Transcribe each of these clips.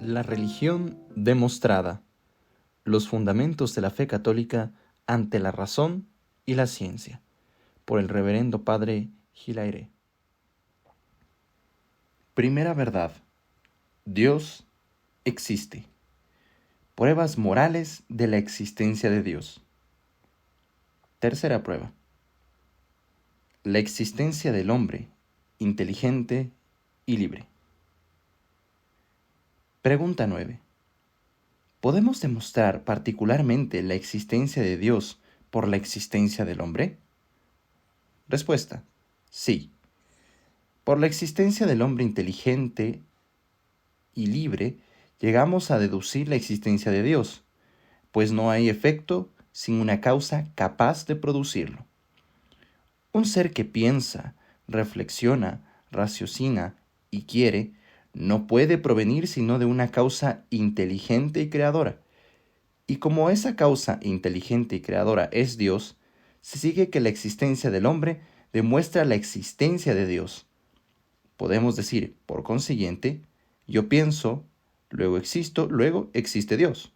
La religión demostrada. Los fundamentos de la fe católica ante la razón y la ciencia. Por el reverendo padre Hilaire. Primera verdad. Dios existe. Pruebas morales de la existencia de Dios. Tercera prueba. La existencia del hombre, inteligente y libre. Pregunta 9. ¿Podemos demostrar particularmente la existencia de Dios por la existencia del hombre? Respuesta. Sí. Por la existencia del hombre inteligente y libre, llegamos a deducir la existencia de Dios, pues no hay efecto sin una causa capaz de producirlo. Un ser que piensa, reflexiona, raciocina y quiere, no puede provenir sino de una causa inteligente y creadora. Y como esa causa inteligente y creadora es Dios, se sigue que la existencia del hombre demuestra la existencia de Dios. Podemos decir, por consiguiente, yo pienso, luego existo, luego existe Dios.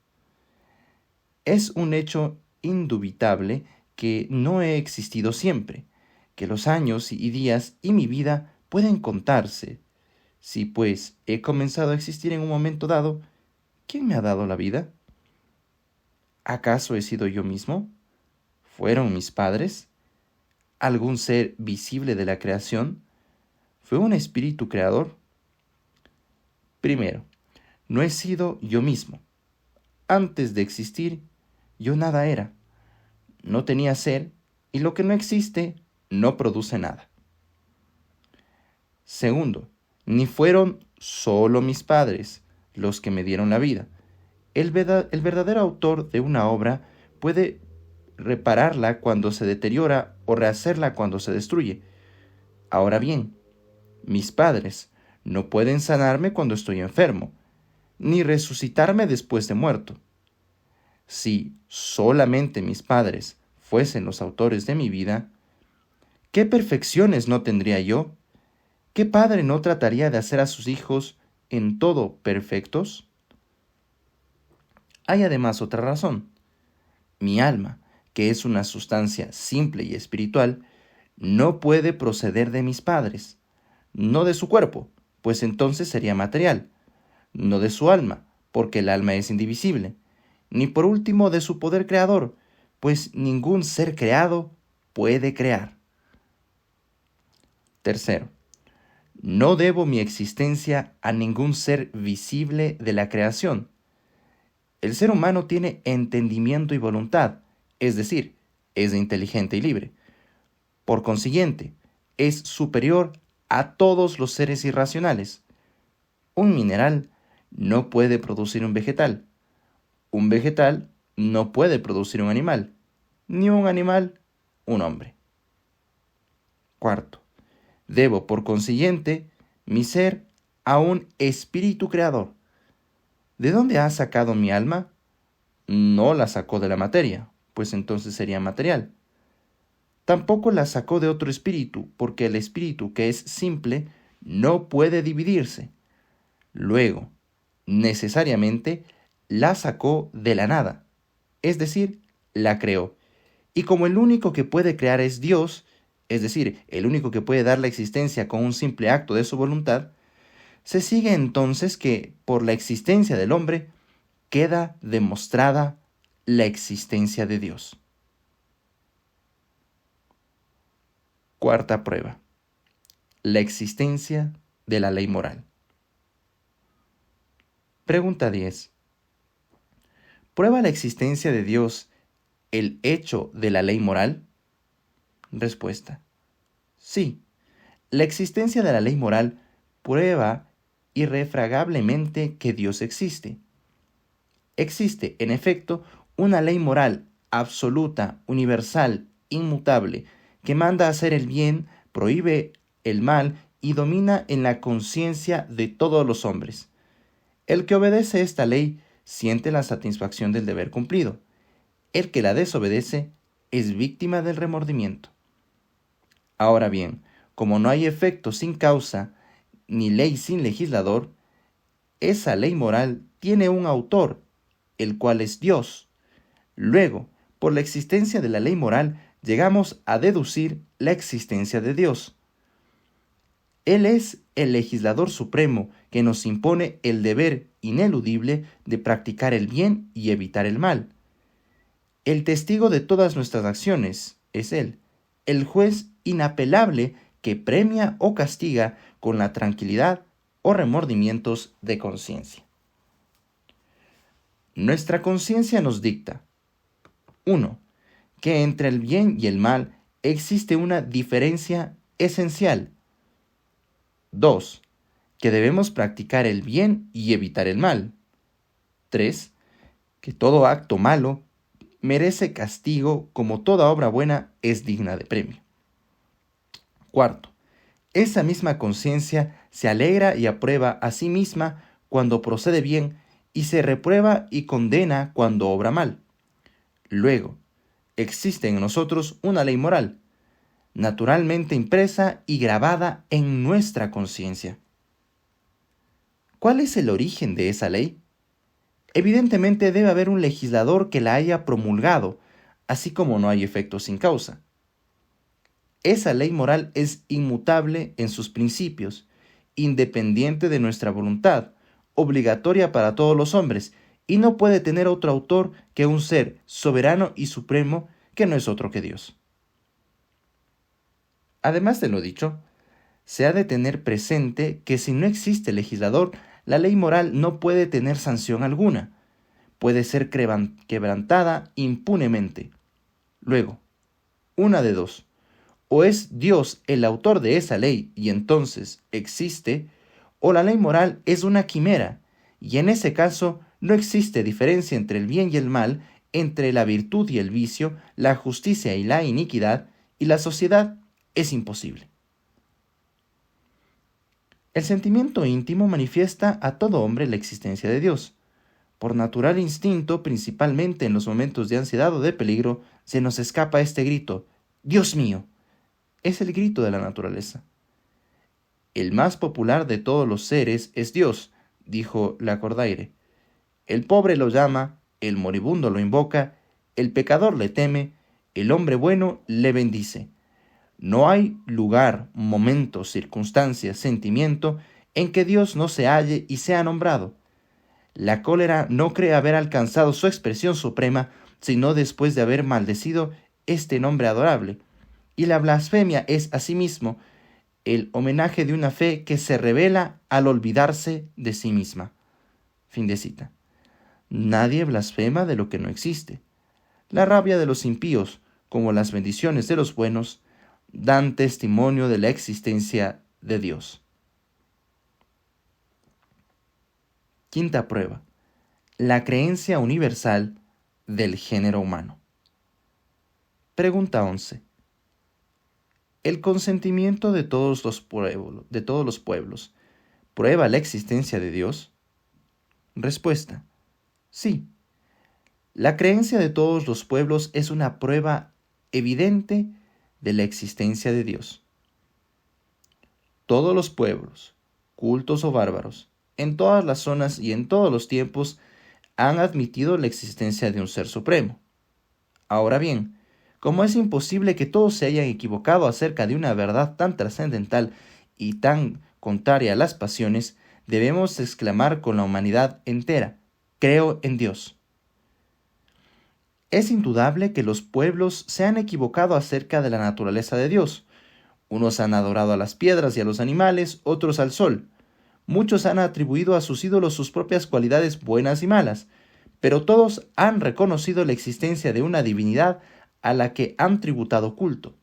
Es un hecho indubitable que no he existido siempre, que los años y días y mi vida pueden contarse. Si pues he comenzado a existir en un momento dado, ¿quién me ha dado la vida? ¿Acaso he sido yo mismo? ¿Fueron mis padres? ¿Algún ser visible de la creación? ¿Fue un espíritu creador? Primero, no he sido yo mismo. Antes de existir, yo nada era. No tenía ser, y lo que no existe no produce nada. Segundo, ni fueron solo mis padres los que me dieron la vida. El verdadero autor de una obra puede repararla cuando se deteriora o rehacerla cuando se destruye. Ahora bien, mis padres no pueden sanarme cuando estoy enfermo, ni resucitarme después de muerto. Si solamente mis padres fuesen los autores de mi vida, ¿qué perfecciones no tendría yo? ¿Qué padre no trataría de hacer a sus hijos en todo perfectos? Hay además otra razón. Mi alma, que es una sustancia simple y espiritual, no puede proceder de mis padres, no de su cuerpo, pues entonces sería material, no de su alma, porque el alma es indivisible, ni por último de su poder creador, pues ningún ser creado puede crear. Tercero, no debo mi existencia a ningún ser visible de la creación. El ser humano tiene entendimiento y voluntad, es decir, es inteligente y libre. Por consiguiente, es superior a todos los seres irracionales. Un mineral no puede producir un vegetal. Un vegetal no puede producir un animal, ni un animal un hombre. Cuarto, debo por consiguiente mi ser a un espíritu creador. ¿De dónde ha sacado mi alma? No la sacó de la materia, pues entonces sería material. Tampoco la sacó de otro espíritu, porque el espíritu que es simple no puede dividirse. Luego, necesariamente, la sacó de la nada, es decir, la creó. Y como el único que puede crear es Dios, es decir, el único que puede dar la existencia con un simple acto de su voluntad, se sigue entonces que, por la existencia del hombre, queda demostrada la existencia de Dios. Cuarta prueba. La existencia de la ley moral. Pregunta 10. ¿Prueba la existencia de Dios el hecho de la ley moral? Respuesta. Sí. La existencia de la ley moral prueba irrefragablemente que Dios existe. Existe, en efecto, una ley moral absoluta, universal, inmutable, que manda hacer el bien, prohíbe el mal y domina en la conciencia de todos los hombres. El que obedece esta ley siente la satisfacción del deber cumplido. El que la desobedece es víctima del remordimiento. Ahora bien, como no hay efecto sin causa, ni ley sin legislador, esa ley moral tiene un autor, el cual es Dios. Luego, por la existencia de la ley moral, llegamos a deducir la existencia de Dios. Él es el legislador supremo que nos impone el deber ineludible de practicar el bien y evitar el mal. El testigo de todas nuestras acciones es Él, el juez inapelable que premia o castiga con la tranquilidad o remordimientos de conciencia. Nuestra conciencia nos dicta: 1. Que entre el bien y el mal existe una diferencia esencial. 2. Que debemos practicar el bien y evitar el mal. 3. Que todo acto malo merece castigo, como toda obra buena es digna de premio. 4. Esa misma conciencia se alegra y aprueba a sí misma cuando procede bien y se reprueba y condena cuando obra mal. Luego, existe en nosotros una ley moral, naturalmente impresa y grabada en nuestra conciencia. ¿Cuál es el origen de esa ley? Evidentemente debe haber un legislador que la haya promulgado, así como no hay efecto sin causa. Esa ley moral es inmutable en sus principios, independiente de nuestra voluntad, obligatoria para todos los hombres, y no puede tener otro autor que un ser soberano y supremo que no es otro que Dios. Además de lo dicho, se ha de tener presente que si no existe legislador, la ley moral no puede tener sanción alguna, puede ser quebrantada impunemente. Luego, una de dos: o es Dios el autor de esa ley y entonces existe, o la ley moral es una quimera, y en ese caso no existe diferencia entre el bien y el mal, entre la virtud y el vicio, la justicia y la iniquidad, y la sociedad es imposible. El sentimiento íntimo manifiesta a todo hombre la existencia de Dios. Por natural instinto, principalmente en los momentos de ansiedad o de peligro, se nos escapa este grito: ¡Dios mío! Es el grito de la naturaleza. El más popular de todos los seres es Dios, dijo Lacordaire. El pobre lo llama, el moribundo lo invoca, el pecador le teme, el hombre bueno le bendice. No hay lugar, momento, circunstancia, sentimiento en que Dios no se halle y sea nombrado. La cólera no cree haber alcanzado su expresión suprema, sino después de haber maldecido este nombre adorable. Y la blasfemia es asimismo el homenaje de una fe que se revela al olvidarse de sí misma. Fin de cita. Nadie blasfema de lo que no existe. La rabia de los impíos, como las bendiciones de los buenos, dan testimonio de la existencia de Dios. Quinta prueba: la creencia universal del género humano. Pregunta 11. ¿El consentimiento de todos los pueblos prueba la existencia de Dios? Respuesta: sí. La creencia de todos los pueblos es una prueba evidente de la existencia de Dios. Todos los pueblos, cultos o bárbaros, en todas las zonas y en todos los tiempos, han admitido la existencia de un ser supremo. Ahora bien, como es imposible que todos se hayan equivocado acerca de una verdad tan trascendental y tan contraria a las pasiones, debemos exclamar con la humanidad entera: creo en Dios. Es indudable que los pueblos se han equivocado acerca de la naturaleza de Dios. Unos han adorado a las piedras y a los animales, otros al sol. Muchos han atribuido a sus ídolos sus propias cualidades buenas y malas, pero todos han reconocido la existencia de una divinidad a la que han tributado culto.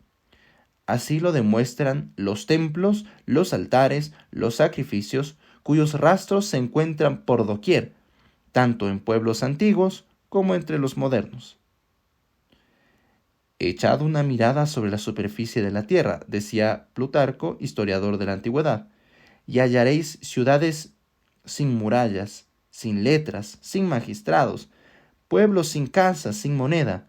Así lo demuestran los templos, los altares, los sacrificios, cuyos rastros se encuentran por doquier, tanto en pueblos antiguos como entre los modernos. Echad una mirada sobre la superficie de la tierra, decía Plutarco, historiador de la antigüedad, y hallaréis ciudades sin murallas, sin letras, sin magistrados, pueblos sin casas, sin moneda.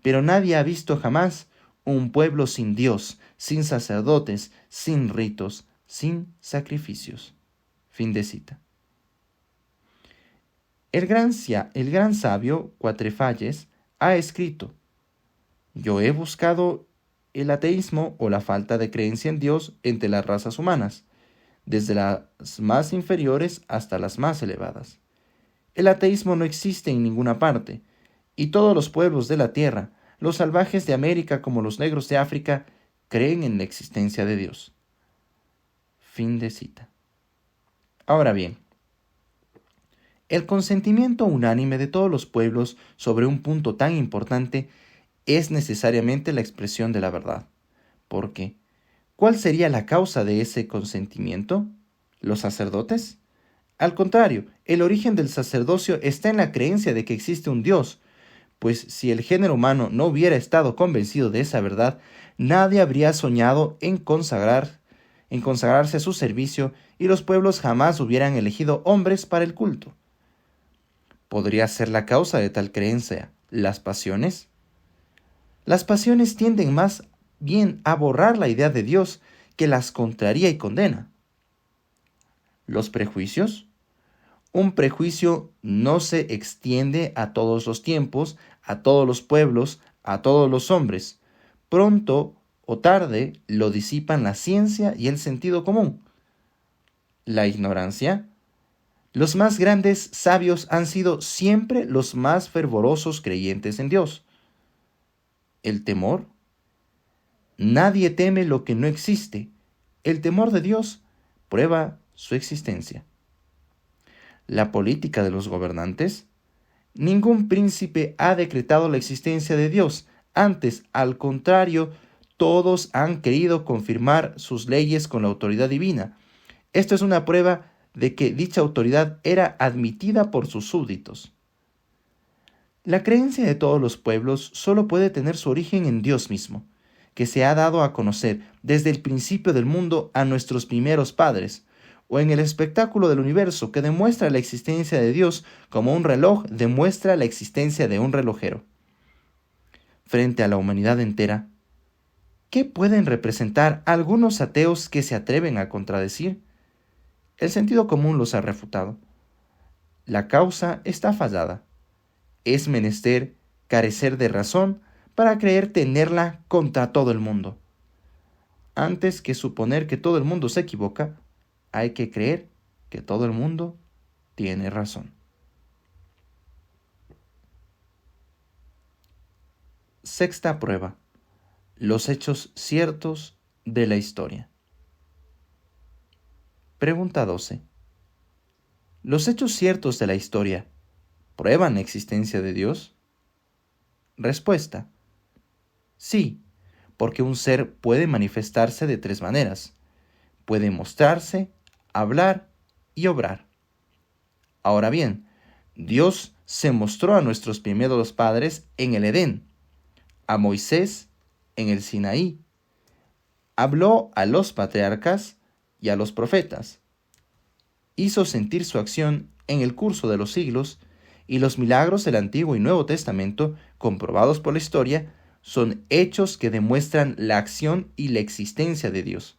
Pero nadie ha visto jamás un pueblo sin Dios, sin sacerdotes, sin ritos, sin sacrificios. Fin de cita. El gran sabio Cuatrefalles ha escrito: yo he buscado el ateísmo o la falta de creencia en Dios entre las razas humanas, desde las más inferiores hasta las más elevadas. El ateísmo no existe en ninguna parte, y todos los pueblos de la tierra, los salvajes de América como los negros de África, creen en la existencia de Dios. Fin de cita. Ahora bien, el consentimiento unánime de todos los pueblos sobre un punto tan importante es necesariamente la expresión de la verdad. ¿Por qué? ¿Cuál sería la causa de ese consentimiento? ¿Los sacerdotes? Al contrario, el origen del sacerdocio está en la creencia de que existe un Dios, pues si el género humano no hubiera estado convencido de esa verdad, nadie habría soñado en consagrarse a su servicio y los pueblos jamás hubieran elegido hombres para el culto. ¿Podría ser la causa de tal creencia las pasiones? Las pasiones tienden más bien a borrar la idea de Dios que las contraría y condena. ¿Los prejuicios? Un prejuicio no se extiende a todos los tiempos, a todos los pueblos, a todos los hombres. Pronto o tarde lo disipan la ciencia y el sentido común. La ignorancia. Los más grandes sabios han sido siempre los más fervorosos creyentes en Dios. El temor. Nadie teme lo que no existe. El temor de Dios prueba su existencia. La política de los gobernantes. Ningún príncipe ha decretado la existencia de Dios. Antes, al contrario, todos han querido confirmar sus leyes con la autoridad divina. Esto es una prueba de que dicha autoridad era admitida por sus súbditos. La creencia de todos los pueblos solo puede tener su origen en Dios mismo, que se ha dado a conocer desde el principio del mundo a nuestros primeros padres, o en el espectáculo del universo que demuestra la existencia de Dios como un reloj demuestra la existencia de un relojero. Frente a la humanidad entera, ¿qué pueden representar algunos ateos que se atreven a contradecir? El sentido común los ha refutado. La causa está fallada. Es menester carecer de razón para creer tenerla contra todo el mundo. Antes que suponer que todo el mundo se equivoca, hay que creer que todo el mundo tiene razón. Sexta prueba. Los hechos ciertos de la historia. Pregunta 12. ¿Los hechos ciertos de la historia prueban la existencia de Dios? Respuesta. Sí, porque un ser puede manifestarse de tres maneras. Puede mostrarse, hablar y obrar. Ahora bien, Dios se mostró a nuestros primeros padres en el Edén, a Moisés en el Sinaí, habló a los patriarcas y a los profetas, hizo sentir su acción en el curso de los siglos, y los milagros del Antiguo y Nuevo Testamento, comprobados por la historia, son hechos que demuestran la acción y la existencia de Dios.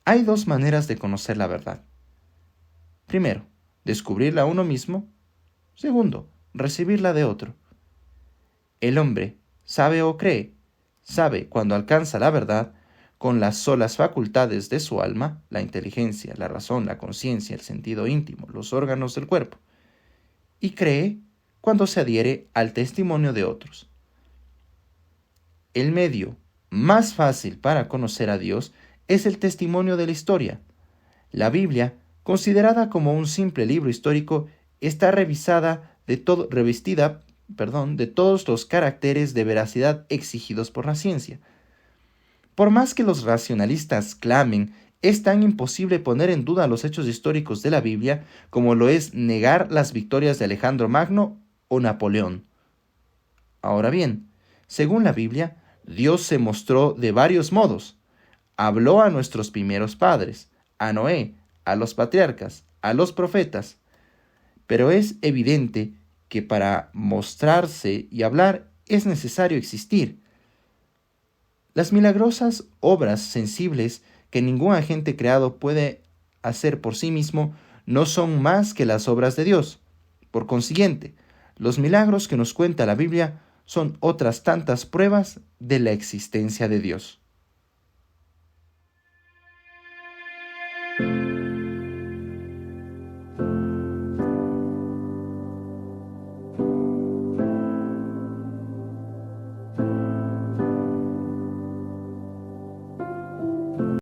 Hay dos maneras de conocer la verdad. Primero, descubrirla a uno mismo. Segundo, recibirla de otro. El hombre sabe o cree, sabe cuando alcanza la verdad con las solas facultades de su alma, la inteligencia, la razón, la conciencia, el sentido íntimo, los órganos del cuerpo, y cree cuando se adhiere al testimonio de otros. El medio más fácil para conocer a Dios es el testimonio de la historia. La Biblia, considerada como un simple libro histórico, está revestida de todos los caracteres de veracidad exigidos por la ciencia. Por más que los racionalistas clamen, es tan imposible poner en duda los hechos históricos de la Biblia como lo es negar las victorias de Alejandro Magno o Napoleón. Ahora bien, según la Biblia, Dios se mostró de varios modos. Habló a nuestros primeros padres, a Noé, a los patriarcas, a los profetas, pero es evidente que para mostrarse y hablar es necesario existir. Las milagrosas obras sensibles que ningún agente creado puede hacer por sí mismo no son más que las obras de Dios. Por consiguiente, los milagros que nos cuenta la Biblia son otras tantas pruebas de la existencia de Dios.